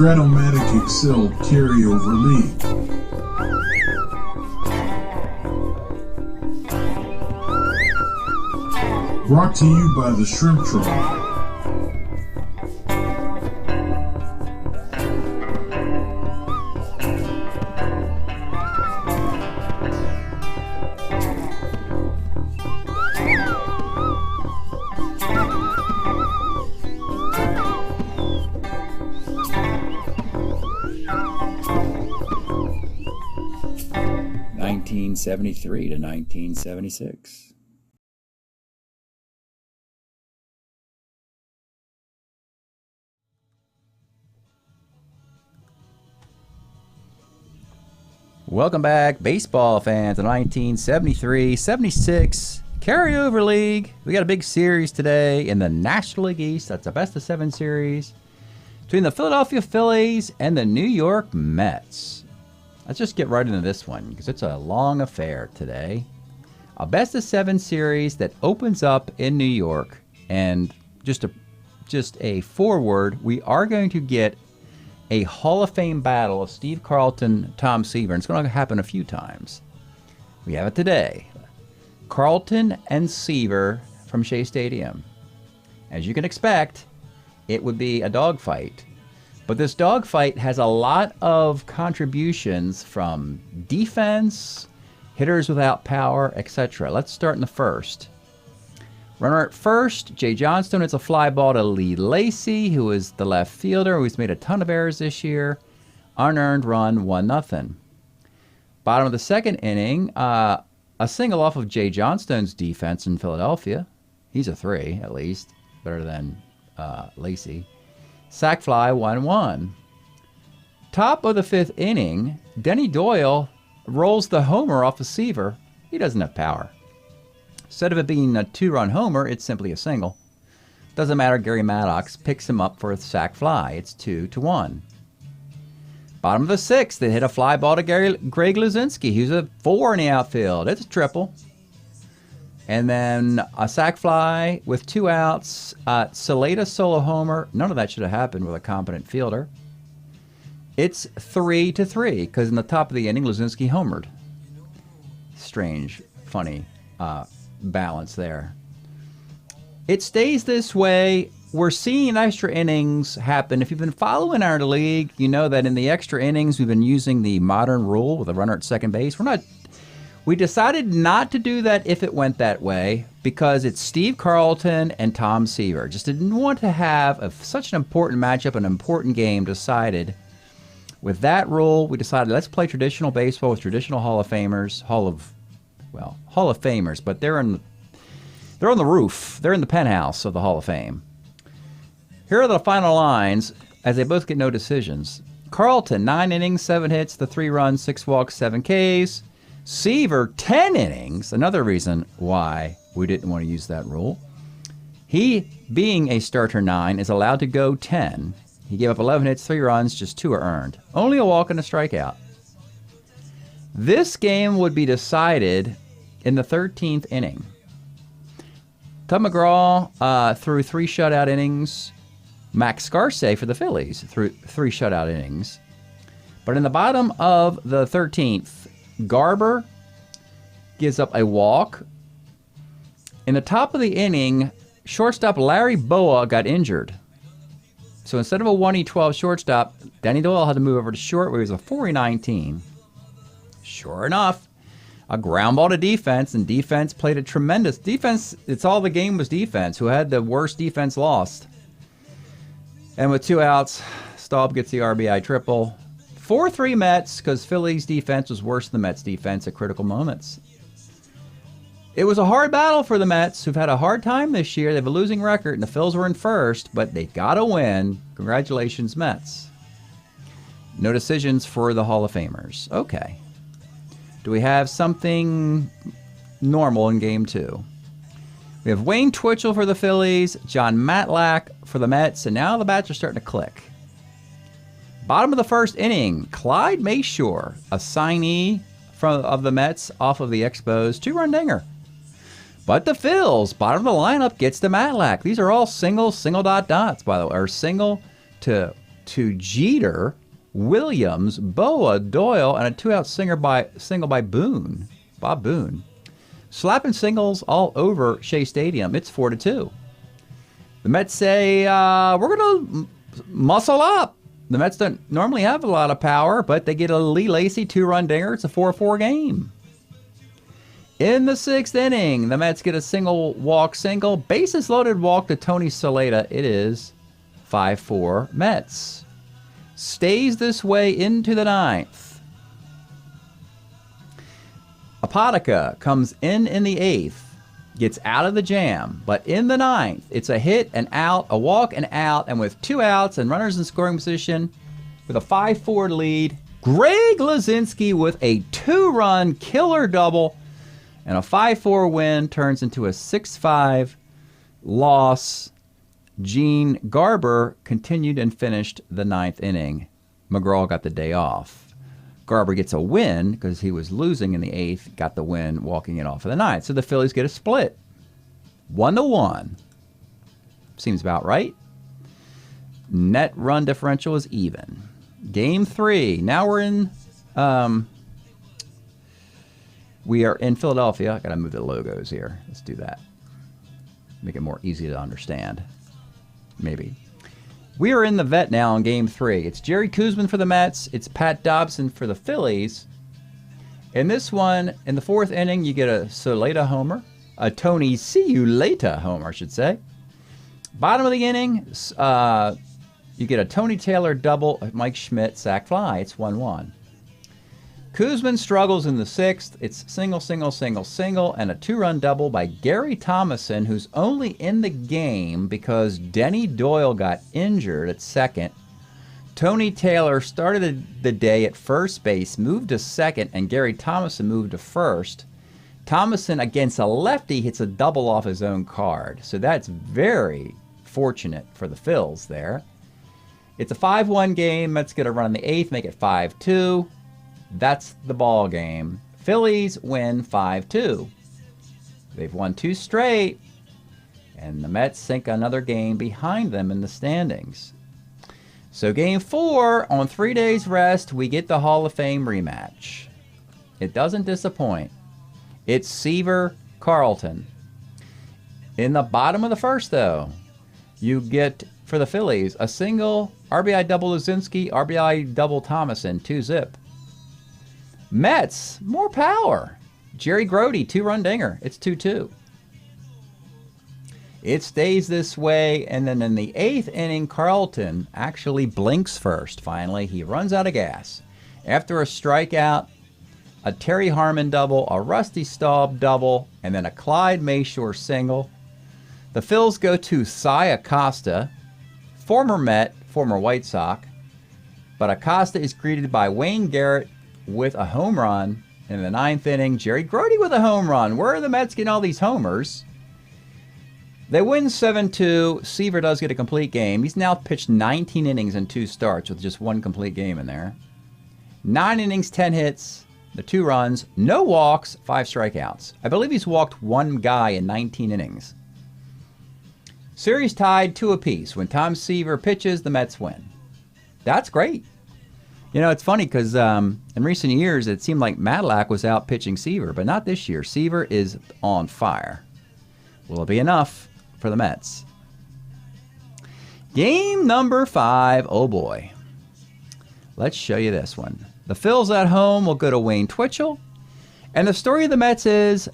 Strat-O-Matic Excel Carryover League. Brought to you by the Shrimp Troll. (1973 to 1976). Welcome back, baseball fans, to 1973-76 Carryover League. We got a big series today in the National League East. That's a best-of-7 series between the Philadelphia Phillies and the New York Mets. Let's just get right into this one because it's a long affair today. A best-of-7 series that opens up in New York, and just a foreword, we are going to get a Hall of Fame battle of Steve Carlton, Tom Seaver. It's going to happen a few times. We have it today. Carlton and Seaver from Shea Stadium. As you can expect, it would be a dogfight. But this dogfight has a lot of contributions from defense, hitters without power, etc. Let's start in the first. Runner at first, Jay Johnstone hits a fly ball to Lee Lacy, who is the left fielder, who's made a ton of errors this year. Unearned run, 1-0. Bottom of the second inning, a single off of Jay Johnstone's defense in Philadelphia. He's a 3, at least. Better than Lacy. Sac fly, 1-1. Top of the 5th inning, Denny Doyle rolls the homer off of Seaver. He doesn't have power. Instead of it being a 2-run homer, it's simply a single. Doesn't matter, Gary Maddox picks him up for a sac fly. It's 2-1. Bottom of the 6th, they hit a fly ball to Greg Luzinski, who's a 4 in the outfield. It's a triple. And then a sac fly with 2 outs. Saleta solo homer. None of that should have happened with a competent fielder. It's 3-3 because in the top of the inning, Luzinski homered. Strange, funny balance there. It stays this way. We're seeing extra innings happen. If you've been following our league, you know that in the extra innings, we've been using the modern rule with a runner at second base. We decided not to do that if it went that way because it's Steve Carlton and Tom Seaver. Just didn't want to have such an important matchup, an important game decided. With that rule, we decided let's play traditional baseball with traditional Hall of Famers. Hall of Famers, but they're on the roof. They're in the penthouse of the Hall of Fame. Here are the final lines as they both get no decisions. Carlton, 9 innings, 7 hits, 3 runs, 6 walks, 7 Ks. Seaver, 10 innings, another reason why we didn't want to use that rule. He, being a starter 9, is allowed to go 10. He gave up 11 hits, 3 runs, just 2 are earned. Only a walk and a strikeout. This game would be decided in the 13th inning. Tub McGraw threw 3 shutout innings. Max Scarce for the Phillies threw 3 shutout innings. But in the bottom of the 13th, Garber gives up a walk. In the top of the inning, shortstop Larry Boa got injured. So instead of a 1-12 shortstop, Danny Doyle had to move over to short where he was a 4-19. Sure enough, a ground ball to defense, and defense played a tremendous defense. It's all the game was defense. Who had the worst defense lost. And with 2 outs, Staub gets the RBI triple. 4-3 Mets because Phillies defense was worse than the Mets defense at critical moments. It was a hard battle for the Mets, who've had a hard time this year. They have a losing record, and the Phils were in first, but they got to win. Congratulations, Mets. No decisions for the Hall of Famers. Okay. Do we have something normal in Game 2? We have Wayne Twitchell for the Phillies, John Matlack for the Mets, and now the bats are starting to click. Bottom of the first inning, Clyde Mayshore, a signee of the Mets off of the Expos, 2-run dinger. But the Phils, bottom of the lineup, gets to Matlack. These are all single dot dots, by the way, or single to to Jeter, Williams, Boa, Doyle, and a 2-out single by Boone, Bob Boone. Slapping singles all over Shea Stadium. It's 4-2. The Mets say, we're going to muscle up. The Mets don't normally have a lot of power, but they get a Lee Lacy 2-run dinger. It's a 4-4 game. In the 6th inning, the Mets get a single, bases loaded walk to Tony Saleta. It is 5-4 Mets. Stays this way into the 9th. Apotica comes in the 8th, gets out of the jam, but in the 9th, it's a hit, an out, a walk, and out, and with 2 outs and runners in scoring position, with a 5-4 lead, Greg Lazinski with a 2-run killer double, and a 5-4 win turns into a 6-5 loss. Gene Garber continued and finished the 9th inning. McGraw got the day off. Garber gets a win because he was losing in the 8th, got the win walking it off in the 9th. So the Phillies get a split. 1-1. Seems about right. Net run differential is even. Game 3. Now we're in Philadelphia. I got to move the logos here. Let's do that. Make it more easy to understand. Maybe. We are in the vet now in Game 3. It's Jerry Koosman for the Mets. It's Pat Dobson for the Phillies. In this one, in the 4th inning, you get a Soleta homer. A Tony see-you-later homer, I should say. Bottom of the inning, you get a Tony Taylor double, Mike Schmidt sac fly. It's 1-1. Koosman struggles in the 6th. It's single, and a 2-run double by Gary Thomason, who's only in the game because Denny Doyle got injured at second. Tony Taylor started the day at first base, moved to second, and Gary Thomason moved to first. Thomason, against a lefty, hits a double off his own card. So that's very fortunate for the Phils there. It's a 5-1 game. Mets get a run in the 8th, make it 5-2. That's the ball game. Phillies win 5-2. They've won 2 straight, and the Mets sink another game behind them in the standings. So Game 4, on 3 days rest, we get the Hall of Fame rematch. It doesn't disappoint. It's Seaver-Carlton. In the bottom of the 1st, though, you get, for the Phillies, a single, RBI double Lazinski, RBI double Thomason, 2-zip. Mets, more power. Jerry Grody, 2-run dinger. It's 2-2. It stays this way, and then in the 8th inning, Carlton actually blinks first, finally. He runs out of gas. After a strikeout, a Terry Harmon double, a Rusty Staub double, and then a Clyde Mayshore single. The Phils go to Cy Acosta, former Met, former White Sox, but Acosta is greeted by Wayne Garrett with a home run. In the 9th inning, Jerry Grody with a home run. Where are the Mets getting all these homers? They win 7-2. Seaver does get a complete game. He's now pitched 19 innings and 2 starts with just 1 complete game in there. 9 innings, 10 hits, the 2 runs, no walks, 5 strikeouts. I believe he's walked 1 guy in 19 innings. Series tied 2 apiece. When Tom Seaver pitches, the Mets win. That's great. You know, it's funny because in recent years, it seemed like Matlack was out pitching Seaver, but not this year. Seaver is on fire. Will it be enough for the Mets? Game number 5. Oh, boy. Let's show you this one. The Phils at home will go to Wayne Twitchell. And the story of the Mets is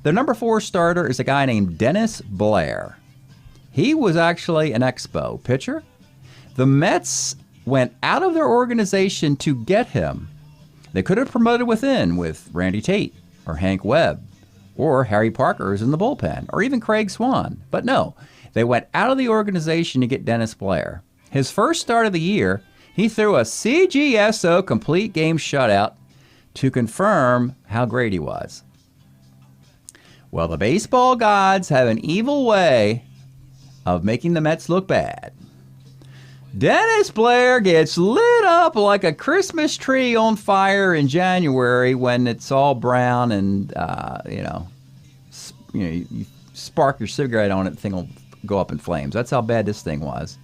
the number 4 starter is a guy named Dennis Blair. He was actually an Expo pitcher. The Mets went out of their organization to get him. They could have promoted within with Randy Tate or Hank Webb or Harry Parker's in the bullpen or even Craig Swan. But no, they went out of the organization to get Dennis Blair. His first start of the year, he threw a CGSO complete game shutout to confirm how great he was. Well, the baseball gods have an evil way of making the Mets look bad. Dennis Blair gets lit up like a Christmas tree on fire in January when it's all brown and, you spark your cigarette on it, the thing will go up in flames. That's how bad this thing was.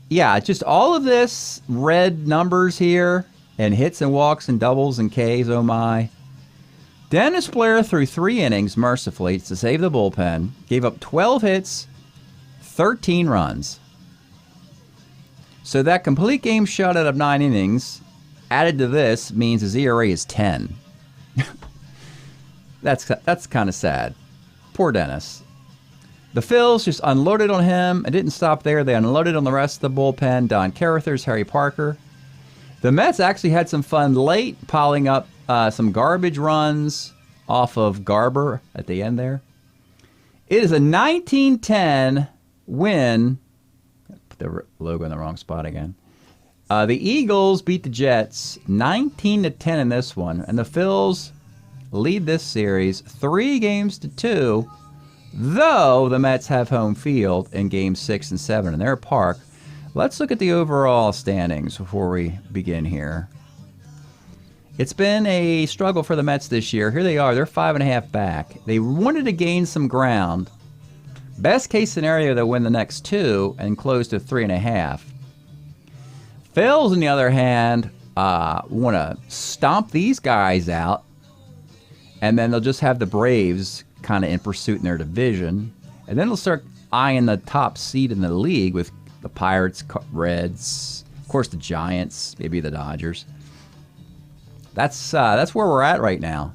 yeah, just all of this red numbers here and hits and walks and doubles and Ks, oh my. Dennis Blair threw 3 innings mercifully to save the bullpen, gave up 12 hits, 13 runs. So that complete game shutout of 9 innings added to this means his ERA is 10. That's kind of sad. Poor Dennis. The Phils just unloaded on him and didn't stop there. They unloaded on the rest of the bullpen. Don Carruthers, Harry Parker. The Mets actually had some fun late, piling up some garbage runs off of Garber at the end there. It is a 1910 win. Put the logo in the wrong spot again. The Eagles beat the Jets 19-10 in this one, and the Phils lead this series 3-2, though the Mets have home field in games 6 and 7 in their park. Let's look at the overall standings before we begin here. It's been a struggle for the Mets this year. Here they are. They're 5.5 back. They wanted to gain some ground. Best case scenario, they'll win the next 2 and close to 3.5. Phils, on the other hand, want to stomp these guys out, and then they'll just have the Braves kind of in pursuit in their division, and then they'll start eyeing the top seed in the league with the Pirates, Reds, of course the Giants, maybe the Dodgers. That's where we're at right now.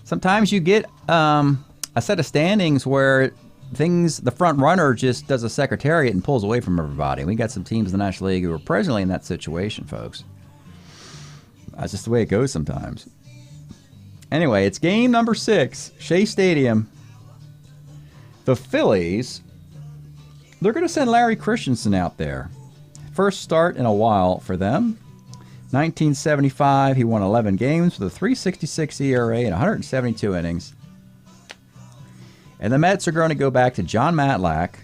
Sometimes you get a set of standings where the front runner just does a secretariat and pulls away from everybody. We got some teams in the National League who are presently in that situation, folks. That's just the way it goes sometimes. Anyway, it's game number 6, Shea Stadium. The Phillies, they're going to send Larry Christensen out there. First start in a while for them. 1975, he won 11 games with a 3.66 ERA and 172 innings. And the Mets are going to go back to John Matlack.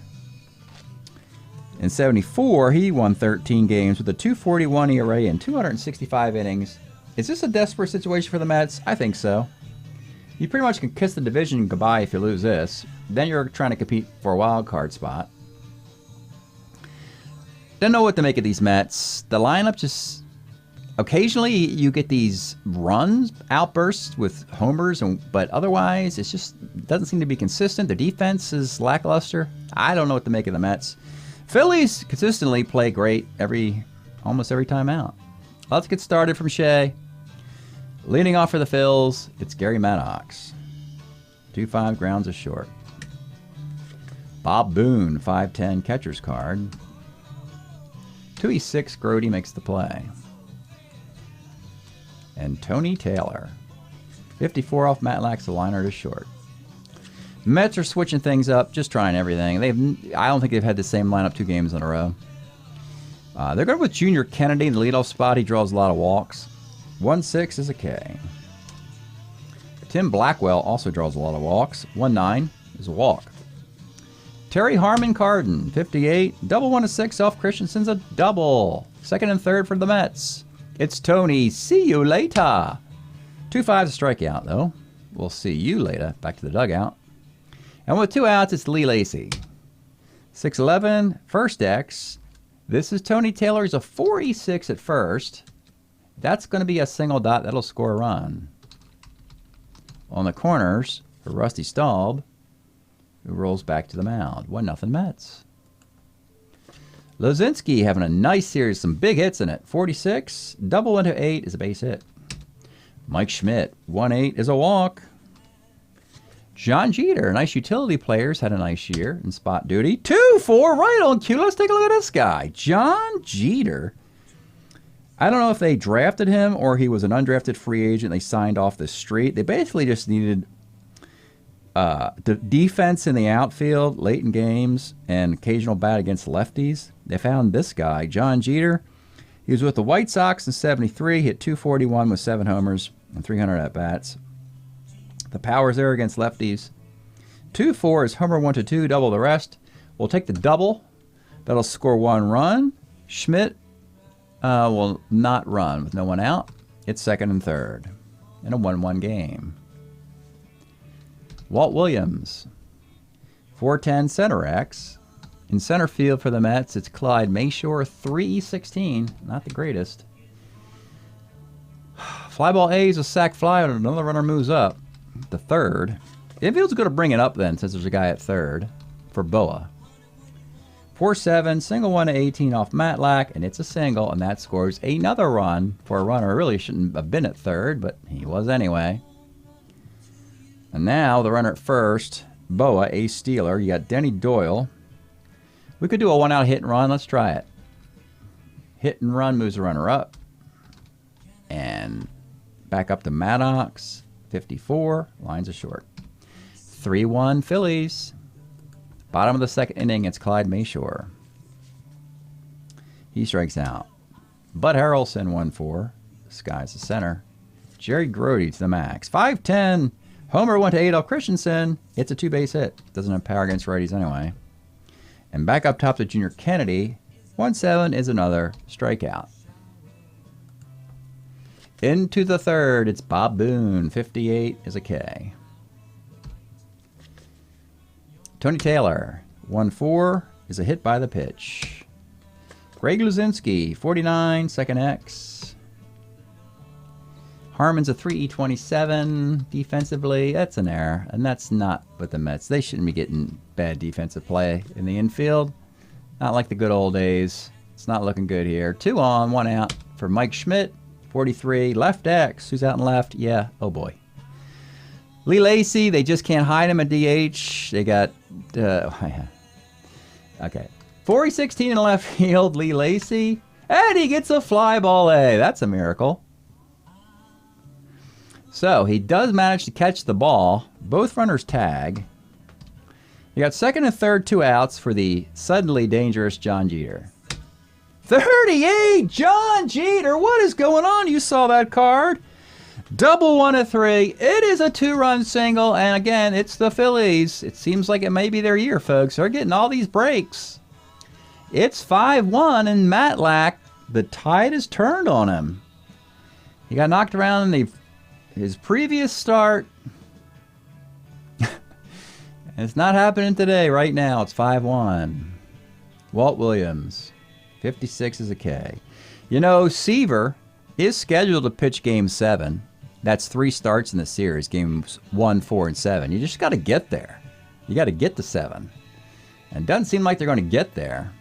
In 74, he won 13 games with a 2.41 ERA and 265 innings. Is this a desperate situation for the Mets? I think so. You pretty much can kiss the division goodbye if you lose this. Then you're trying to compete for a wild card spot. Don't know what to make of these Mets. The lineup just... Occasionally you get these runs, outbursts with homers, but otherwise it just doesn't seem to be consistent. The defense is lackluster. I don't know what to make of the Mets. Phillies consistently play great almost every time out. Let's get started from Shea. Leading off for the Phils, it's Gary Maddox. 2.5 grounds is short. Bob Boone, 5'10", catcher's card. 2.6, Grody makes the play. And Tony Taylor. 54 off Matlack's, the liner to short. Mets are switching things up, just trying everything. I don't think they've had the same lineup 2 games in a row. They're going with Junior Kennedy in the leadoff spot. He draws a lot of walks. 1.6 is a K. Tim Blackwell also draws a lot of walks. 1.9 is a walk. Terry Harmon Carden, 58. Double 1-6 off Christensen's a double. Second and third for the Mets. It's Tony. See you later. 2.5 is a strikeout, though. We'll see you later. Back to the dugout. And with 2 outs, it's Lee Lacy. 6.11, first X. This is Tony Taylor. He's a 4.6 at first. That's going to be a single dot. That'll score a run. On the corners for Rusty Staub, who rolls back to the mound. 1-0 Mets. Lozinski having a nice series, some big hits in it. 46, double into 8 is a base hit. Mike Schmidt, 1.8 is a walk. John Jeter, nice utility players, had a nice year in spot duty. 2-4 right on cue. Let's take a look at this guy. John Jeter. I don't know if they drafted him or he was an undrafted free agent. They signed off the street. They basically just needed the defense in the outfield late in games and occasional bat against lefties. They found this guy, John Jeter. He was with the White Sox in 73, hit 241 with 7 homers and 300 at-bats. The power's there against lefties. 2-4 is homer 1-2, double the rest. We'll take the double. That'll score 1 run. Schmidt will not run with no one out. It's second and third in a 1-1 game. Walt Williams, 4'10", center X. In center field for the Mets, it's Clyde Mayshore, 3-16. Not the greatest. Fly ball A is a sac fly, and another runner moves up. The third. Infield's going to bring it up then, since there's a guy at third for Boa. 4-7, single 1-18 off Matlack, and it's a single, and that scores another run for a runner who really shouldn't have been at third, but he was anyway. And now the runner at first, Boa, a stealer. You got Denny Doyle. We could do a one-out hit and run. Let's try it. Hit and run moves the runner up. And back up to Maddox, 54. Lines are short. 3-1 Phillies. Bottom of the second inning, it's Clyde Mayshore. He strikes out. Bud Harrelson, 1-4. Sky's the center. Jerry Grody to the max. 5-10. Homer went to Adel Christensen. It's a two-base hit. Doesn't have power against righties anyway. And back up top to Junior Kennedy. 1-7 is another strikeout. Into the third, it's Bob Boone. 58 is a K. Tony Taylor, 1-4, is a hit by the pitch. Greg Luzinski, 49, second X. Harmon's a 3-27 defensively. That's an error, and that's not what the Mets. They shouldn't be getting bad defensive play in the infield. Not like the good old days. It's not looking good here. 2 on, 1 out for Mike Schmidt, 43. Left X, who's out and left? Yeah, oh boy. Lee Lacy, they just can't hide him at DH. They got, okay. 4-16 in left field, Lee Lacy. And he gets a fly ball A. That's a miracle. So he does manage to catch the ball. Both runners tag. You got second and third, 2 outs for the suddenly dangerous John Jeter. 38, John Jeter. What is going on? You saw that card. Double 1-3. It is a 2-run single, and again, it's the Phillies. It seems like it may be their year, folks. They're getting all these breaks. It's 5-1, and Matlack, the tide has turned on him. He got knocked around in his previous start. It's not happening today, right now. It's 5-1. Walt Williams, 56 is a K. You know, Seaver is scheduled to pitch Game 7. That's 3 starts in the series, Games 1, 4, and 7. You just got to get there. You got to get to 7. And it doesn't seem like they're going to get there.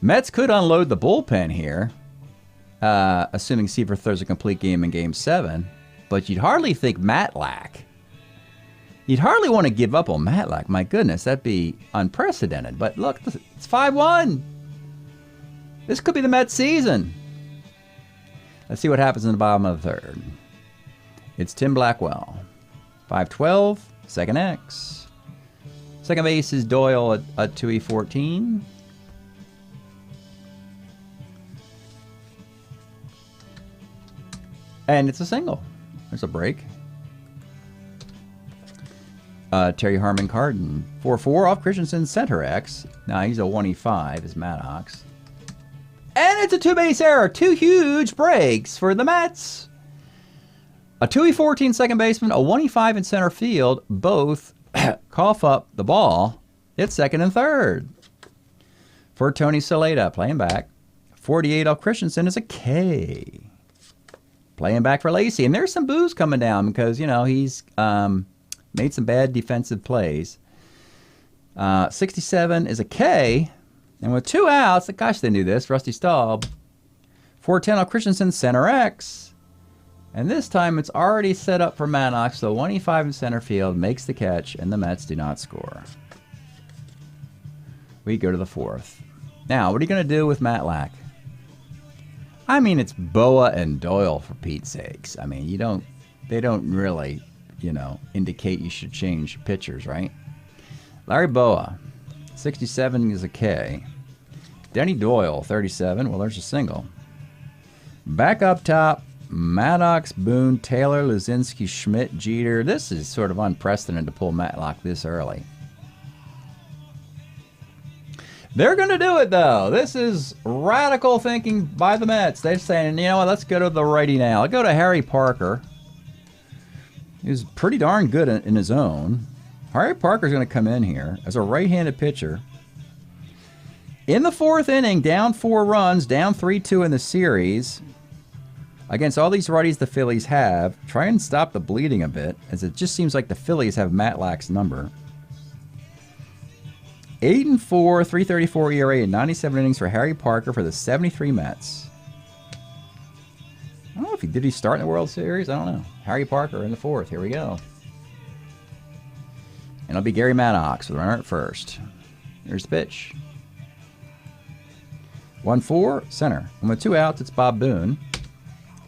Mets could unload the bullpen here, assuming Seaver throws a complete game in Game 7. But you'd hardly think Matlack. You'd hardly want to give up on Matlack. My goodness, that'd be unprecedented. But look, it's 5-1. This could be the Mets season. Let's see what happens in the bottom of the third. It's Tim Blackwell. 5-12, second X. Second base is Doyle at 2E14. And it's a single. There's a break. Terry Harmon Carden. 4-4 off Christensen, center X. Now he's a 1E5 is Maddox. And it's a 2-base error. 2 huge breaks for the Mets. A 2E14 second baseman, a 1E5 in center field, both cough up the ball. It's second and third. For Tony Saleta, playing back. 48 off Christensen is a K. Playing back for Lacy. And there's some boos coming down because, you know, he's made some bad defensive plays. 67 is a K. And with 2 outs, gosh, they knew this. Rusty Staub. 410 off Christensen, center X. And this time it's already set up for Maddox, so 1E5 in center field makes the catch, and the Mets do not score. We go to the 4th. Now, what are you going to do with Matlack? I mean, it's Boa and Doyle, for Pete's sakes. I mean, they don't really, indicate you should change pitchers, right? Larry Boa, 67 is a K. Denny Doyle, 37. Well, there's a single. Back up top, Maddox, Boone, Taylor, Luzinski, Schmidt, Jeter. This is sort of unprecedented to pull Matlock this early. They're going to do it, though. This is radical thinking by the Mets. They're saying, you know what, let's go to the righty now. I'll go to Harry Parker. He's pretty darn good in his own. Harry Parker's going to come in here as a right-handed pitcher. In the fourth inning, down 4 runs, down 3-2 in the series. Against all these righties the Phillies have, try and stop the bleeding a bit, as it just seems like the Phillies have Matlack's number. 8-4, 3.34 ERA, and 97 innings for Harry Parker for the 73 Mets. I don't know if did he start in the World Series? I don't know. Harry Parker in the fourth. Here we go. And it'll be Gary Maddox with the runner at first. Here's the pitch. 1-4, center. And with 2 outs, it's Bob Boone.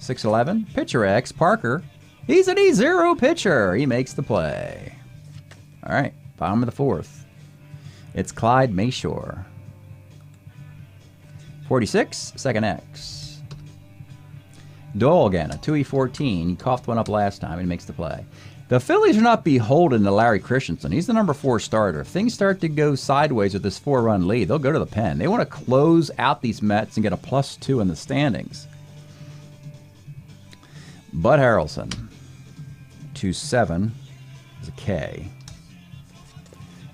6-11, pitcher X, Parker. He's an E0 pitcher. He makes the play. All right, bottom of the fourth. It's Clyde Mayshore. 46, second X. Doyle again, a 2E14. He coughed one up last time and makes the play. The Phillies are not beholden to Larry Christensen. He's the number 4 starter. If things start to go sideways with this 4-run lead, they'll go to the pen. They want to close out these Mets and get a +2 in the standings. Bud Harrelson, 2-7 is a K.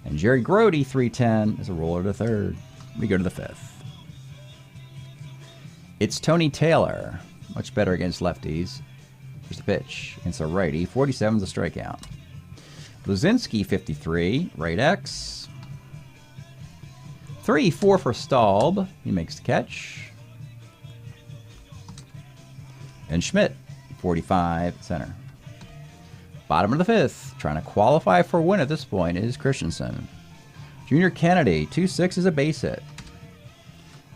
And Jerry Grody, 3-10 is a roller to third. We go to the fifth. It's Tony Taylor, much better against lefties. Here's the pitch against a righty. 47 is a strikeout. Luzinski, 53, right X. 3-4 for Staub. He makes the catch. And Schmidt, 45, center. Bottom of the fifth, trying to qualify for a win at this point is Christensen. Junior Kennedy, 2-6 is a base hit.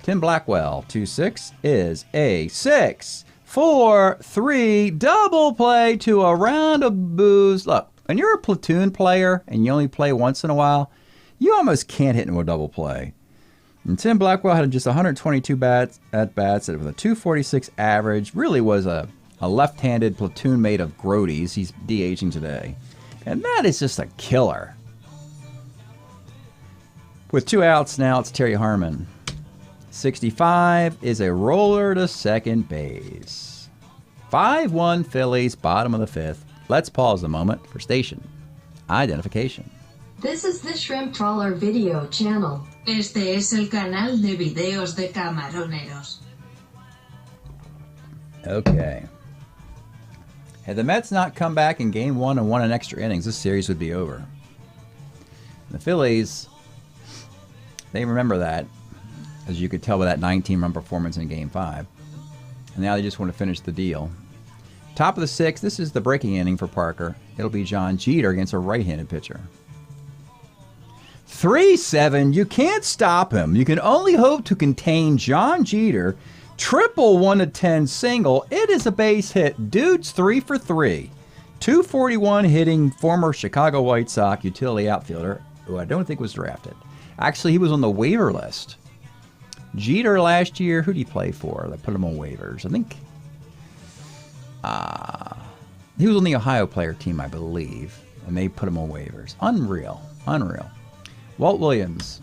Tim Blackwell, 2-6 is a 6-4-3 double play to a round of booze. Look, when you're a platoon player and you only play once in a while, you almost can't hit into a double play. And Tim Blackwell had just 122 at-bats with a 246 average. Really was a left-handed platoon mate of Grody's. He's DHing today. And that is just a killer. With 2 outs now, it's Terry Harmon. 65 is a roller to second base. 5-1 Phillies, bottom of the fifth. Let's pause a moment for station identification. This is the Shrimp Trawler video channel. Este es el canal de videos de camaroneros. Okay. Had the Mets not come back in Game 1 and won in extra innings, this series would be over. The Phillies, they remember that, as you could tell by that 19-run performance in Game 5. And now they just want to finish the deal. Top of the sixth, this is the breaking inning for Parker. It'll be John Jeter against a right-handed pitcher. 3-7, you can't stop him. You can only hope to contain John Jeter. Triple 1-10 single. It is a base hit. Dude's 3 for 3. 241 hitting former Chicago White Sox utility outfielder, who I don't think was drafted. Actually, he was on the waiver list. Jeter last year, who did he play for? They put him on waivers. I think he was on the Ohio player team, I believe, and they put him on waivers. Unreal. Walt Williams.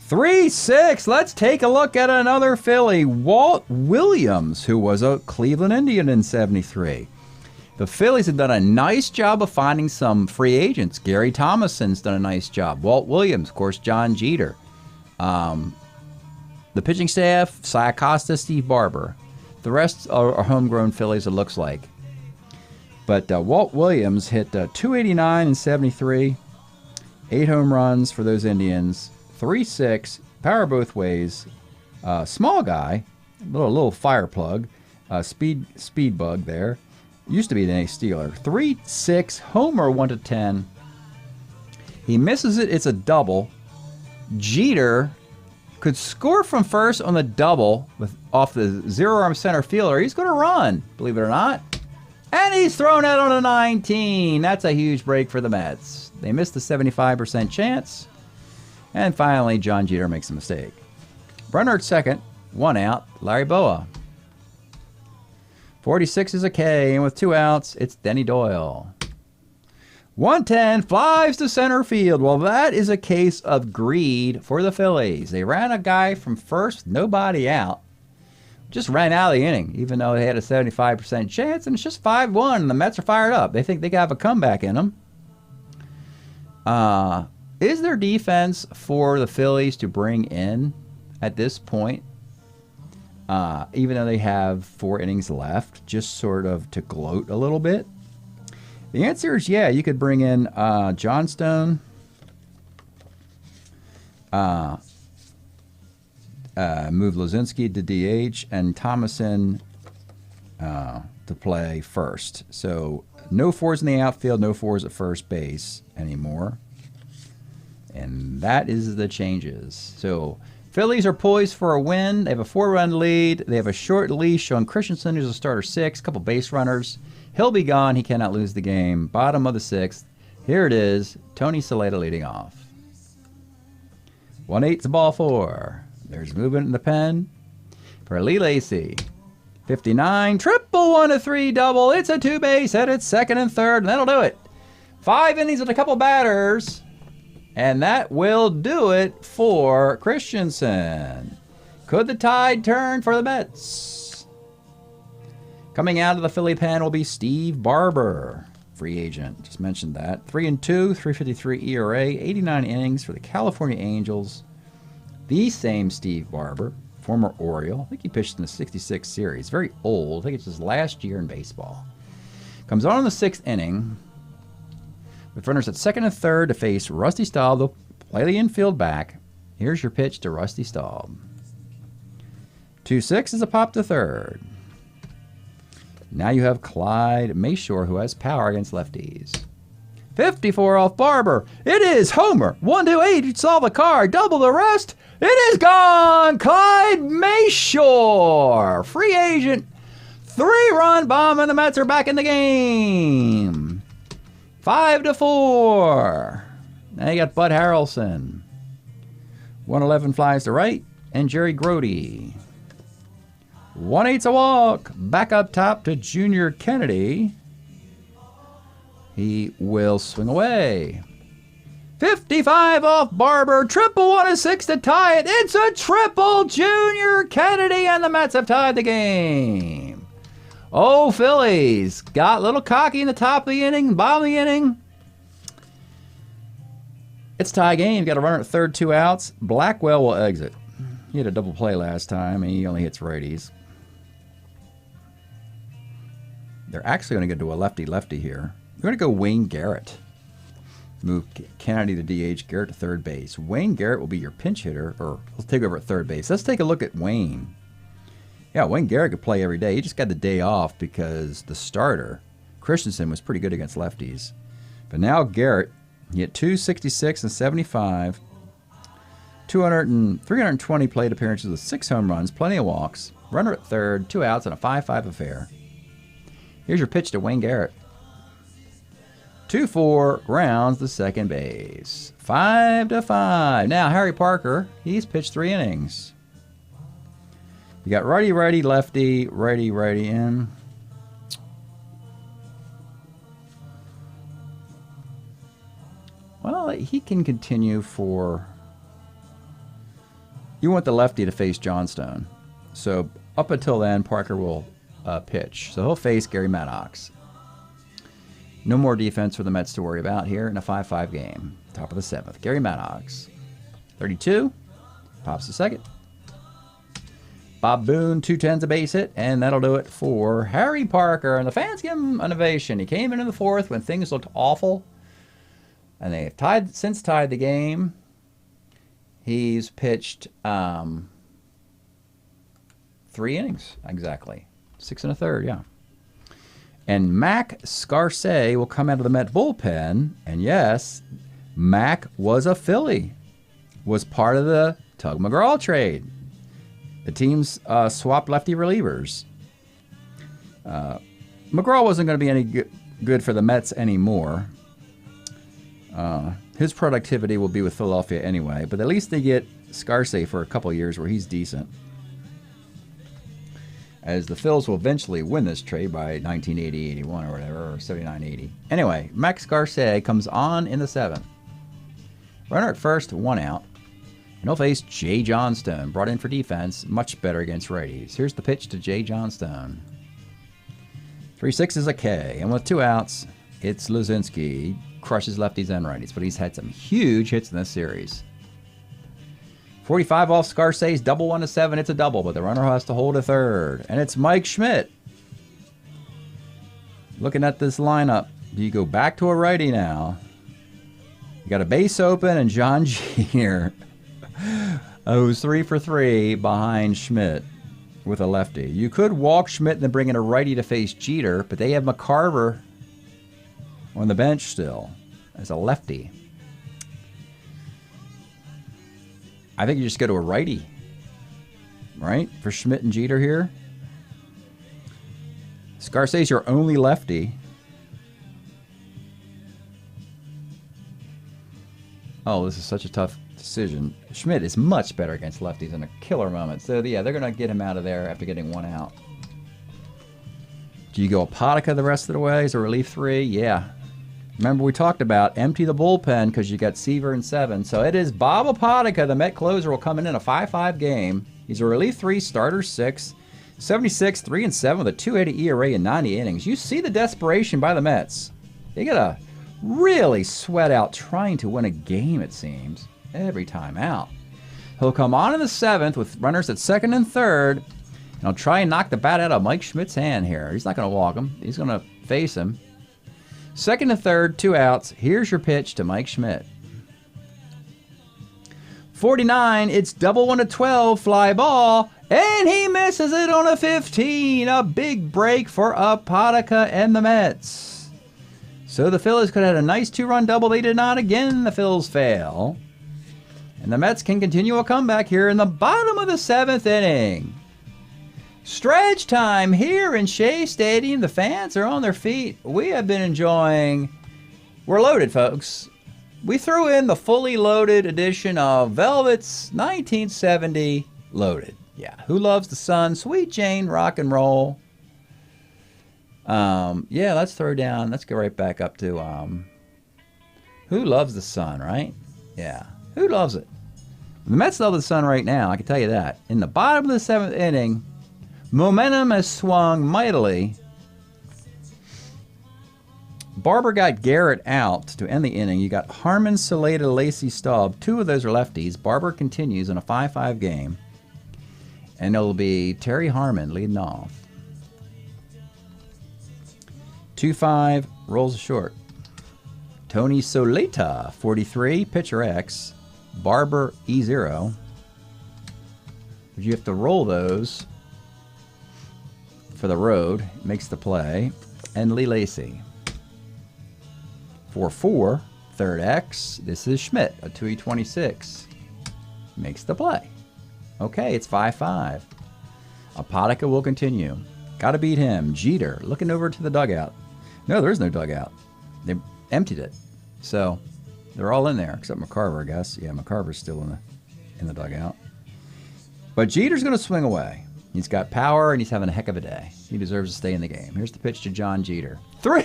3-6. Let's take a look at another Philly. Walt Williams, who was a Cleveland Indian in 73. The Phillies have done a nice job of finding some free agents. Gary Thomason's done a nice job. Walt Williams, of course, John Jeter. The pitching staff, Cy Acosta, Steve Barber. The rest are homegrown Phillies, it looks like. But Walt Williams hit 289 in 73. 8 home runs for those Indians. 3-6, power both ways. Small guy, little fire plug, speed bug there. Used to be an ace stealer. 3-6, homer 1-10. He misses it. It's a double. Jeter could score from first on the double off the zero-arm center fielder. He's going to run, believe it or not. And he's thrown out on a 19. That's a huge break for the Mets. They missed the 75% chance. And finally, John Jeter makes a mistake. Runner at second, 1 out, Larry Boa. 46 is a K, and with 2 outs, it's Denny Doyle. 110 flies to center field. Well, that is a case of greed for the Phillies. They ran a guy from first, nobody out. Just ran out of the inning, even though they had a 75% chance, and it's just 5-1, and the Mets are fired up. They think they have a comeback in them. is there defense for the Phillies to bring in at this point? Even though they have 4 innings left, just sort of to gloat a little bit? The answer is yeah. You could bring in Johnstone, move Lozinski to DH, and Thomason to play first. So no 4s in the outfield, no 4s at first base anymore. And that is the changes. So Phillies are poised for a win. They have a 4-run lead. They have a short leash on Christensen, who's a starter 6, a couple base runners. He'll be gone. He cannot lose the game. Bottom of the 6th. Here it is. Tony Saleta leading off. 1-8 to ball 4. There's movement in the pen for Lee Lacy. 59. Triple 1-3 double. It's a 2-base hit. It's second and third, and that'll do it. 5 innings with a couple batters. And that will do it for Christensen. Could the tide turn for the Mets? Coming out of the Philly pen will be Steve Barber, free agent. Just mentioned that. 3-2, 3.53 ERA, 89 innings for the California Angels. The same Steve Barber, former Oriole. I think he pitched in the 66 series. Very old. I think it's his last year in baseball. Comes on in the 6th inning, with runners at second and third to face Rusty Staub. They'll play the infield back. Here's your pitch to Rusty Staub. 2-6 is a pop to third. Now you have Clyde Mayshore, who has power against lefties. 54 off Barber. It is homer. 1-2-8. You'd solve the card. Double the rest. It is gone. Clyde Mayshore, free agent. 3-run bomb, and the Mets are back in the game. 5-4. Now you got Bud Harrelson. 111 flies to right, and Jerry Grody. 1-8's a walk. Back up top to Junior Kennedy. He will swing away. 55 off Barber. Triple 1-6 to tie it. It's a triple. Junior Kennedy, and the Mets have tied the game. Oh, Phillies got a little cocky in the top of the inning, bottom of the inning. It's tie game. Got a runner at third, 2 outs. Blackwell will exit. He had a double play last time, and he only hits righties. They're actually going to go to a lefty-lefty here. They're going to go Wayne Garrett. Move Kennedy to DH, Garrett to third base. Wayne Garrett will be your pinch hitter, or he'll take over at third base. Let's take a look at Wayne. Yeah, Wayne Garrett could play every day. He just got the day off because the starter, Christensen, was pretty good against lefties. But now Garrett, he hit 266 and 75, 320 plate appearances with 6 home runs, plenty of walks, runner at third, 2 outs, and a 5-5 affair. Here's your pitch to Wayne Garrett. 2-4, rounds the second base. 5-5. Now Harry Parker, he's pitched 3 innings. You got righty, righty, lefty, righty, righty in. Well, he can continue for... You want the lefty to face Johnstone. So up until then, Parker will pitch. So he'll face Gary Maddox. No more defense for the Mets to worry about here in a 5-5 game. Top of the 7th. Gary Maddox. 32. Pops the second. Bob Boone, 210's a base hit, and that'll do it for Harry Parker. And the fans give him an ovation. He came in the 4th when things looked awful, and they have since tied the game. He's pitched 3 innings, exactly. 6 1/3, yeah. And Mac Scarce will come out of the Met bullpen, and yes, Mac was a Philly, was part of the Tug McGraw trade. The teams swapped lefty relievers. McGraw wasn't going to be any good for the Mets anymore. His productivity will be with Philadelphia anyway, but at least they get Scarce for a couple years where he's decent. As the Phils will eventually win this trade by 1980, 81 or whatever, or 79, 80. Anyway, Max Scarce comes on in the 7th. Runner at first, 1 out. And he'll face Jay Johnstone, brought in for defense, much better against righties. Here's the pitch to Jay Johnstone. 3-6 is a K, and with 2 outs, It's Luzinski. He crushes lefties and righties, but he's had some huge hits in this series. 45 off Scarce's, double 1 to 7. It's a double, but the runner has to hold a third. And it's Mike Schmidt. Looking at this lineup, do you go back to a righty now? You got a base open and John Jeter, who's 3 for 3 behind Schmidt with a lefty. You could walk Schmidt and then bring in a righty to face Jeter, but they have McCarver on the bench still as a lefty. I think you just go to a righty, right, for Schmidt and Jeter here. Scarce's your only lefty. Oh, this is such a tough decision. Schmidt is much better against lefties in a killer moment. So, yeah, they're going to get him out of there after getting one out. Do you go Apotica the rest of the way as a relief 3? Yeah. Remember we talked about empty the bullpen because you got Seaver in 7. So it is Bob Apotica, the Met closer, will come in a 5-5 game. He's a relief 3, starter 6. 76, 3-7 with a 2.80 ERA in 90 innings. You see the desperation by the Mets. They gotta really sweat out trying to win a game, it seems, every time out. He'll come on in the 7th with runners at 2nd and 3rd, and he'll try and knock the bat out of Mike Schmidt's hand here. He's not gonna walk him. He's gonna face him. 2nd and 3rd, 2 outs. Here's your pitch to Mike Schmidt. 49, it's double 1 to 12, fly ball, and he misses it on a 15. A big break for Apotica and the Mets. So the Phillies could have had a nice 2-run double. They did not. Again, the Phils fail. And the Mets can continue a comeback here in the bottom of the 7th inning. Stretch time here in Shea Stadium. The fans are on their feet. We have been enjoying... We're loaded, folks. We threw in the fully loaded edition of Velvet's 1970 Loaded. Yeah, Who Loves the Sun, Sweet Jane, Rock and Roll. Yeah, let's throw down, let's go right back up to Who Loves the Sun, right? Yeah, who loves it? The Mets love the Sun right now, I can tell you that. In the bottom of the 7th inning, momentum has swung mightily. Barber got Garrett out to end the inning. You got Harmon, Saleta, Lacey, Staub. 2 of those are lefties. Barber continues in a 5-5 game. And it'll be Terry Harmon leading off. 2-5, rolls short. Tony Soleta, 43, pitcher X. Barber, E0. But you have to roll those for the road. Makes the play. And Lee Lacey. 4-4, third X. This is Schmidt, a 2E26. Makes the play. Okay, it's 5-5. Apotica will continue. Got to beat him. Jeter looking over to the dugout. No, there is no dugout. They emptied it. So they're all in there except McCarver, I guess. Yeah, McCarver's still in the dugout. But Jeter's going to swing away. He's got power and he's having a heck of a day. He deserves to stay in the game. Here's the pitch to John Jeter. 3.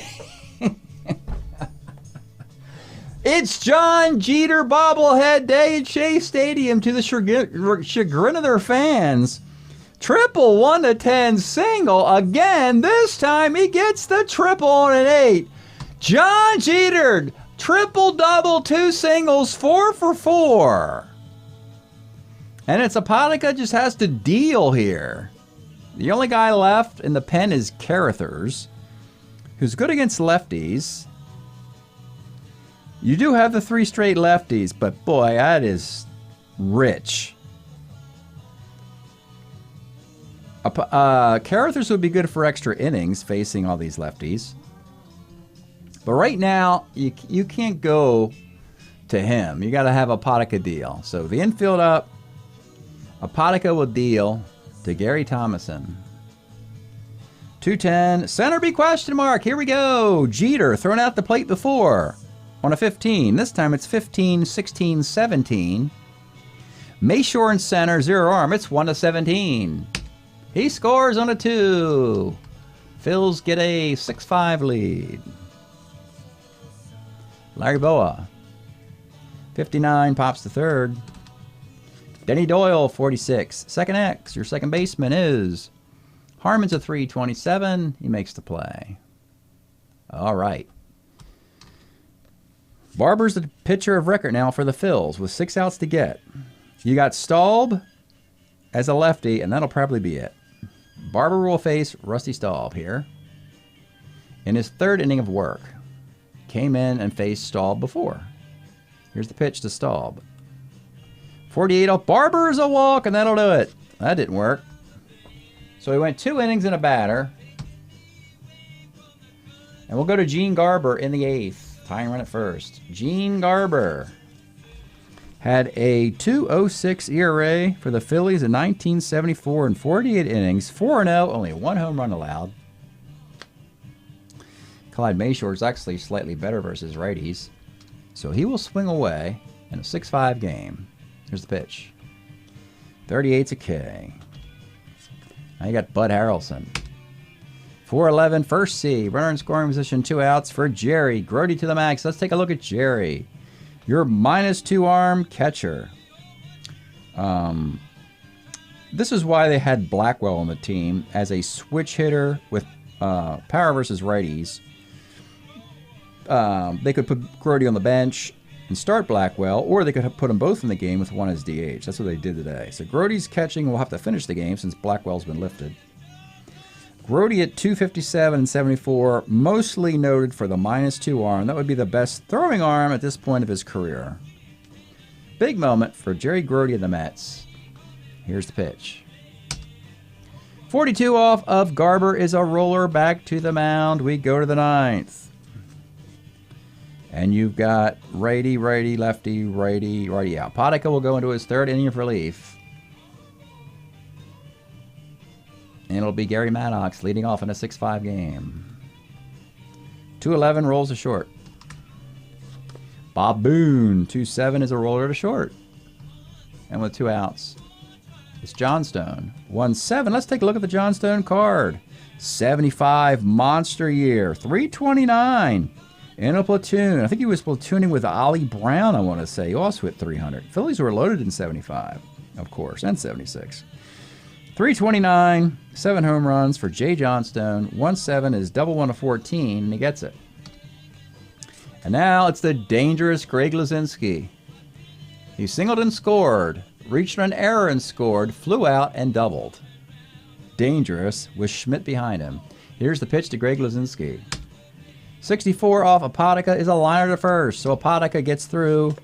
It's John Jeter bobblehead day at Shea Stadium to the chagrin of their fans. Triple 1 to 10 single again. This time he gets the triple on an 8. John Jeter, triple double, 2 singles, 4 for 4. And it's Apotica just has to deal here. The only guy left in the pen is Carruthers, who's good against lefties. You do have the 3 straight lefties, but boy, that is rich. Carruthers would be good for extra innings facing all these lefties. But right now, you can't go to him. You got to have Apotica deal. So the infield up. Apotica will deal to Gary Thomason. 2-10. Center B question mark. Here we go. Jeter thrown out the plate before. On a 15. This time it's 15, 16, 17. Mayshore in center, 0 arm. It's 1 to 17. He scores on a 2. Phils get a 6-5 lead. Larry Boa. 59 pops to third. Denny Doyle, 46. Second X. Your second baseman is Harmon's a 327. He makes the play. All right. Barber's the pitcher of record now for the Phils with 6 outs to get. You got Staub as a lefty, and that'll probably be it. Barber will face Rusty Staub here in his 3rd inning of work. Came in and faced Staub before. Here's the pitch to Staub. 48 off. Barber's a walk, and that'll do it. That didn't work. So he went 2 innings and a batter. And we'll go to Gene Garber in the 8th. Tying run at first. Gene Garber had a 2.06 ERA for the Phillies in 1974 in 48 innings. 4-0, only 1 home run allowed. Clyde Mayshore is actually slightly better versus righties. So he will swing away in a 6-5 game. Here's the pitch. 38's a K. Now you got Bud Harrelson. 4-11, first C. Runner in scoring position, 2 outs for Jerry. Grody to the max. Let's take a look at Jerry. Your -2 arm catcher. This is why they had Blackwell on the team as a switch hitter with power versus righties. They could put Grody on the bench and start Blackwell, or they could put them both in the game with one as DH. That's what they did today. So Grody's catching will have to finish the game since Blackwell's been lifted. Grody at 257 and 74, mostly noted for the -2 arm. That would be the best throwing arm at this point of his career. Big moment for Jerry Grody of the Mets. Here's the pitch. 42 off of Garber is a roller back to the mound. We go to the 9th. And you've got righty, righty, lefty, righty, righty out. Potica will go into his 3rd inning of relief. And it'll be Gary Maddox leading off in a 6-5 game. 2-11 rolls to short. Bob Boone, 2-7 is a roller to short. And with 2 outs, it's Johnstone. 1-7. Let's take a look at the Johnstone card. 75 monster year. 329 in a platoon. I think he was platooning with Ollie Brown, I want to say. He also hit 300. Phillies were loaded in 75, of course, and 76. 329, 7 home runs for Jay Johnstone. 1-7 is double 1 of 14, and he gets it. And now it's the dangerous Greg Luzinski. He singled and scored, reached an error and scored, flew out and doubled. Dangerous with Schmidt behind him. Here's the pitch to Greg Luzinski. 64 off Apotica is a liner to first, so Apotica gets through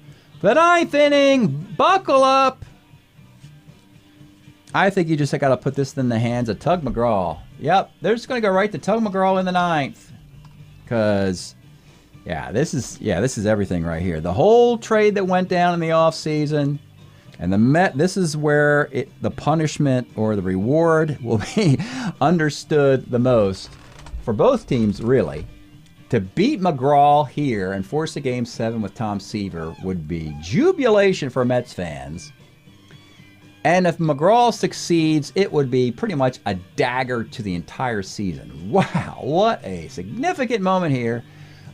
the 9th inning. Buckle up. I think you just got to put this in the hands of Tug McGraw. Yep, they're just going to go right to Tug McGraw in the 9th. Because, this is everything right here. The whole trade that went down in the offseason, and this is where the punishment or the reward will be understood the most for both teams, really. To beat McGraw here and force a Game 7 with Tom Seaver would be jubilation for Mets fans. And if McGraw succeeds, it would be pretty much a dagger to the entire season. Wow, what a significant moment here.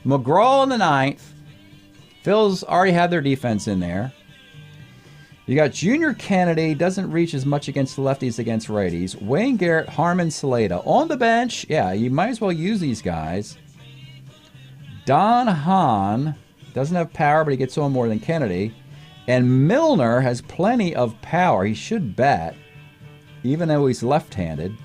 McGraw in the 9th. Phil's already had their defense in there. You got Junior Kennedy, doesn't reach as much against lefties against righties. Wayne Garrett, Harmon Saleda. On the bench, you might as well use these guys. Don Hahn doesn't have power, but he gets on more than Kennedy. And Milner has plenty of power. He should bat, even though he's left-handed.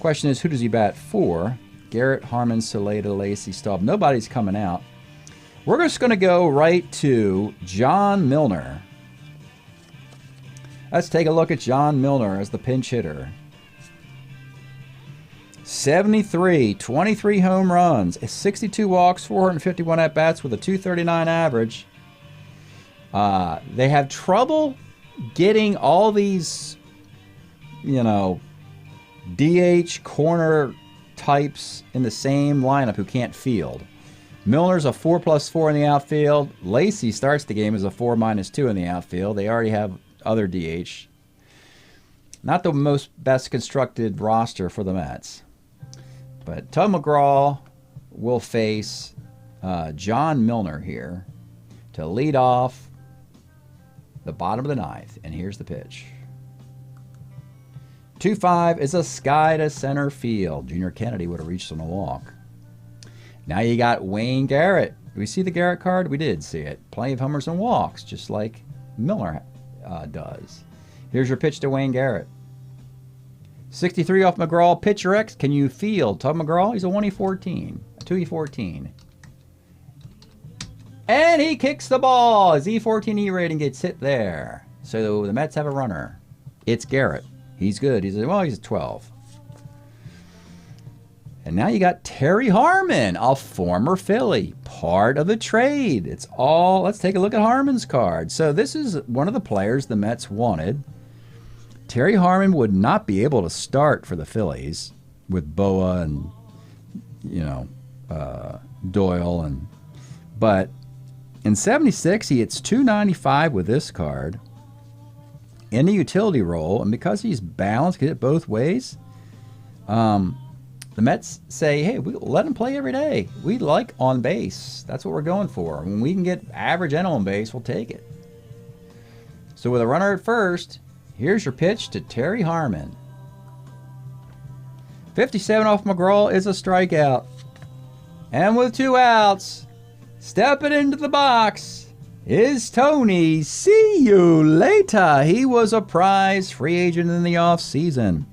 Question is, who does he bat for? Garrett, Harmon, Saleda, Lacey, Staub. Nobody's coming out. We're just going to go right to John Milner. Let's take a look at John Milner as the pinch hitter. 73, 23 home runs, 62 walks, 451 at-bats with a 239 average. They have trouble getting all these, DH corner types in the same lineup who can't field. Milner's a 4+4 in the outfield. Lacey starts the game as a 4-2 in the outfield. They already have other DH. Not the most best constructed roster for the Mets. But Tug McGraw will face John Milner here to lead off the bottom of the 9th. And here's the pitch. 2-5 is a sky to center field. Junior Kennedy would have reached on a walk. Now you got Wayne Garrett we see the Garrett card? We did see it. Plenty of homers and walks, just like Miller does. Here's your pitch to Wayne Garrett. 63 off McGraw. Pitcher X, can you field? Tug McGraw, he's a 1E14. A 2E14. And he kicks the ball. His E14 E rating gets hit there. So the Mets have a runner. It's Garrett. He's good. He's a 12. And now you got Terry Harmon, a former Philly, part of the trade. It's all, let's take a look at Harmon's card. So this is one of the players the Mets wanted. Terry Harmon would not be able to start for the Phillies with Boa and, Doyle. But in 76, he hits 295 with this card in the utility role. And because he's balanced, can hit both ways, the Mets say, hey, we let him play every day. We like on base. That's what we're going for. When we can get average and on base, we'll take it. So with a runner at first, here's your pitch to Terry Harmon. 57 off McGraw is a strikeout. And with 2 outs, stepping into the box is Tony. See you later. He was a prize free agent in the offseason.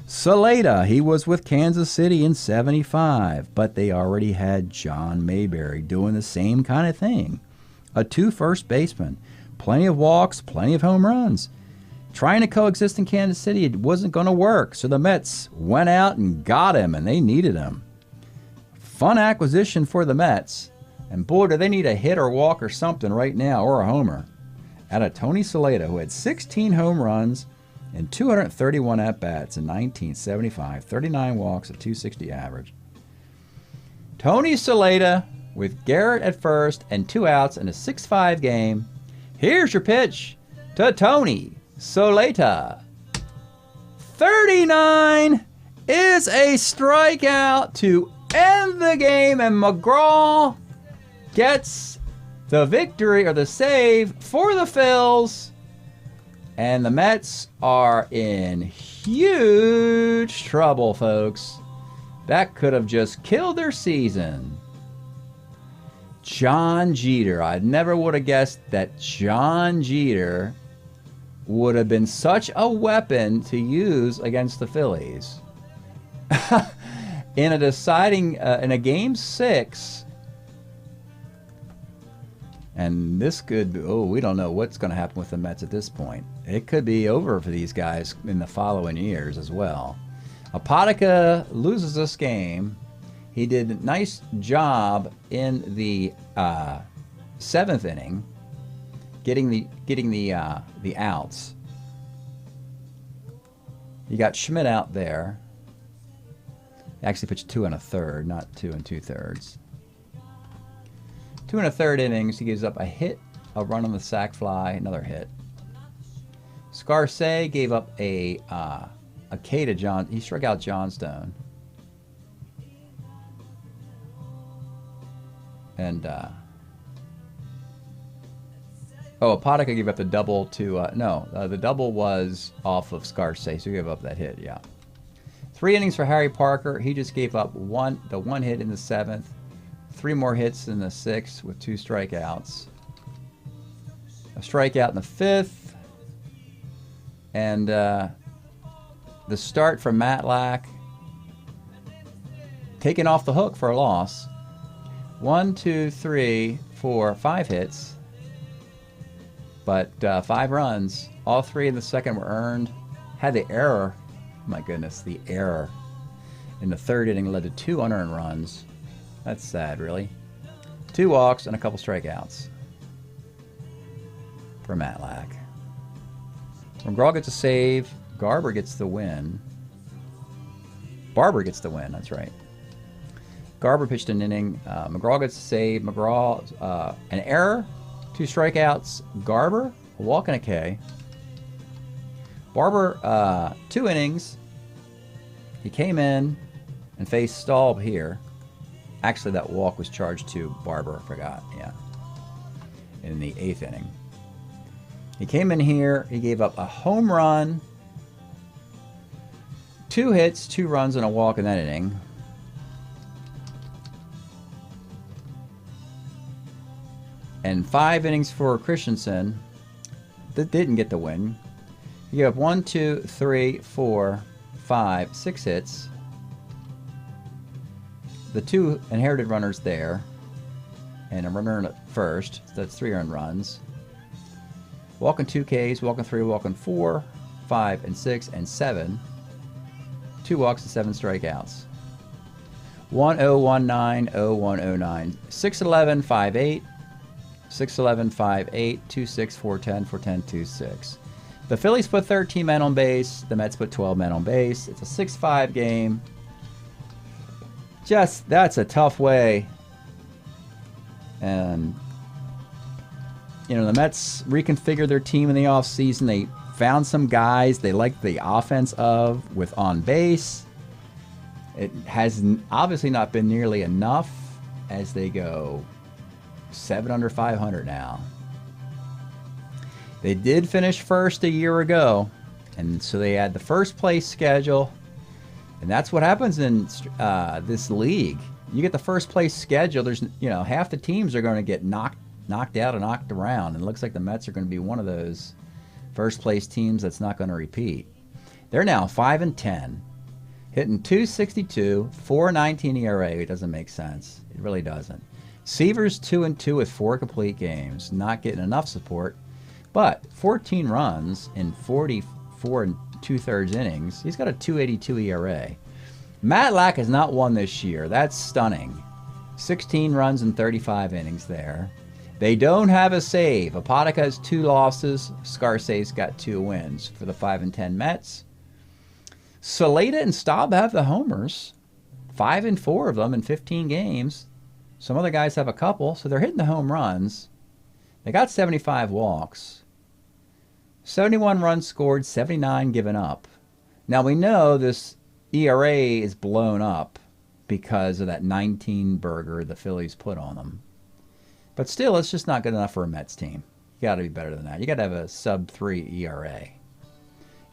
Saleta, he was with Kansas City in 75, but they already had John Mayberry doing the same kind of thing. A 2 first baseman, plenty of walks, plenty of home runs. Trying to coexist in Kansas City, it wasn't going to work, so the Mets went out and got him, and they needed him. Fun acquisition for the Mets, and boy, do they need a hit or walk or something right now, or a homer. Out of Tony Saleta, who had 16 home runs and 231 at-bats in 1975, 39 walks, a 260 average. Tony Saleta with Garrett at first and 2 outs in a 6-5 game. Here's your pitch to Tony Saleta. 39 is a strikeout to end the game, and McGraw gets the victory or the save for the Phils. And the Mets are in huge trouble, folks. That could have just killed their season. John Jeter. I never would have guessed that John Jeter would have been such a weapon to use against the Phillies. In a deciding, in a game 6. And this could, we don't know what's going to happen with the Mets at this point. It could be over for these guys in the following years as well. Apotica loses this game. He did a nice job in the 7th inning, getting the outs. You got Schmidt out there. He actually pitched 2 1/3, not 2 2/3. 2 1/3 innings, he gives up a hit, a run on the sac fly, another hit. Scarce gave up a K to John. He struck out Johnstone. And Apotica gave up the double to the double was off of Scarce, so he gave up that hit. Yeah. 3 innings for Harry Parker. He just gave up the one hit in the 7th. 3 more hits in the 6th with 2 strikeouts. A strikeout in the 5th. And the start from Matlack. Taken off the hook for a loss. 1, 2, 3, 4, 5 hits. But 5 runs. All 3 in the 2nd were earned. Had the error. My goodness, the error. In the 3rd inning led to 2 unearned runs. That's sad, really. 2 walks and a couple strikeouts for Matlack. McGraw gets a save. Garber gets the win. Barber gets the win, that's right. Garber pitched an inning. McGraw gets a save. McGraw, an error, 2 strikeouts. Garber, a walk and a K. Barber, 2 innings. He came in and faced Staub here. Actually, that walk was charged to Barber. I forgot. Yeah. In the 8th inning. He came in here. He gave up a home run, 2 hits, 2 runs, and a walk in that inning. and 5 innings for Christensen. That didn't get the win. You have 1, 2, 3, 4, 5, 6 hits. The 2 inherited runners there, and a runner at first. So that's 3 earned runs. Walking 2 Ks, walking 3, walking 4, 5, and 6, and 7. 2 walks and 7 strikeouts. 1019, 0109, 611, 58, 611, 58, 26, 410, 410, 26. The Phillies put 13 men on base. The Mets put 12 men on base. It's a 6-5 game. That's a tough way. And, the Mets reconfigured their team in the offseason. They found some guys they liked the offense of with on base. It has obviously not been nearly enough as they go 7 under 500 now. They did finish first a year ago, and so they had the first place schedule. And that's what happens in this league. You get the first place schedule. There's half the teams are going to get knocked out and knocked around. And it looks like the Mets are going to be one of those first place teams that's not going to repeat. They're now 5-10, hitting 262, 4.19 ERA. It doesn't make sense. It really doesn't. Seaver's 2-2 with 4 complete games, not getting enough support, but 14 runs in 44 2/3 innings. He's got a 2.82 ERA. Matlack has not won this year. That's stunning. 16 runs in 35 innings there. They don't have a save. Apotica has 2 losses. Scarce's got 2 wins for the 5-10 Mets. Saleta and Staub have the homers. 5 and 4 of them in 15 games. Some other guys have a couple, so they're hitting the home runs. They got 75 walks. 71 runs scored, 79 given up. Now we know this ERA is blown up because of that 19 burger the Phillies put on them. But still, it's just not good enough for a Mets team. You got to be better than that. You got to have a sub-3 ERA.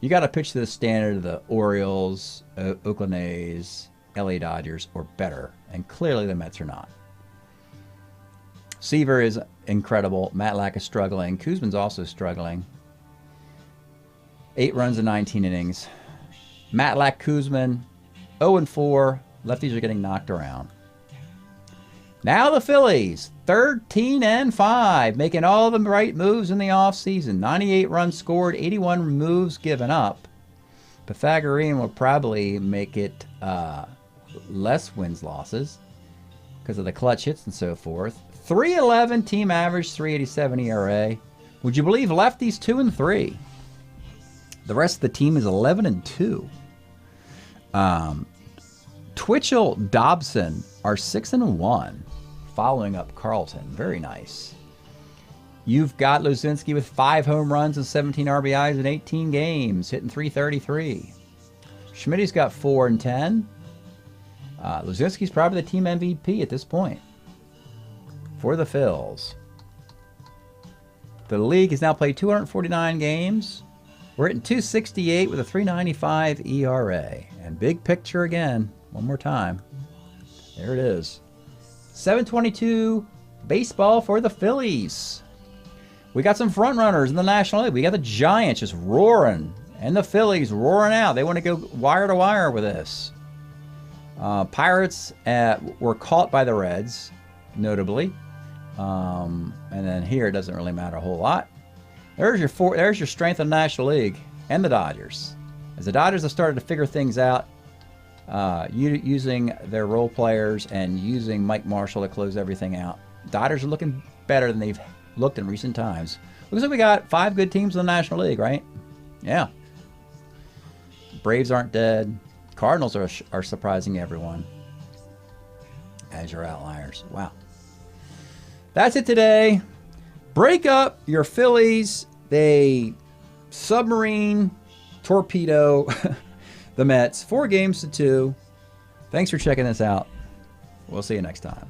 You got to pitch to the standard of the Orioles, Oakland A's, LA Dodgers, or better. And clearly the Mets are not. Seaver is incredible. Matlack is struggling. Kuzman's also struggling. 8 runs in 19 innings. Matlack, Kuzman, 0-4. Lefties are getting knocked around. Now the Phillies, 13-5, making all the right moves in the offseason. 98 runs scored, 81 moves given up. Pythagorean will probably make it less wins losses because of the clutch hits and so forth. 311 team average, 387 ERA. Would you believe lefties 2-3? The rest of the team is 11-2. Twitchell, Dobson are 6-1, following up Carlton. Very nice. You've got Luzinski with 5 home runs and 17 RBIs in 18 games, hitting .333. Schmidt's got 4 and 10. Luzinski's probably the team MVP at this point for the Phils. The league has now played 249 games. We're hitting .268 with a 3.95 ERA. And big picture again, one more time. There it is. 722 baseball for the Phillies. We got some front runners in the National League. We got the Giants just roaring, and the Phillies roaring out. They want to go wire to wire with this. Pirates were caught by the Reds, notably. And then here it doesn't really matter a whole lot. There's your strength in the National League and the Dodgers. As the Dodgers have started to figure things out, using their role players and using Mike Marshall to close everything out, Dodgers are looking better than they've looked in recent times. Looks like we got 5 good teams in the National League, right? Yeah. Braves aren't dead. Cardinals are surprising everyone as your outliers. Wow. That's it today. Break up your Phillies. They submarine torpedo the Mets 4-2. Thanks for checking this out. We'll see you next time.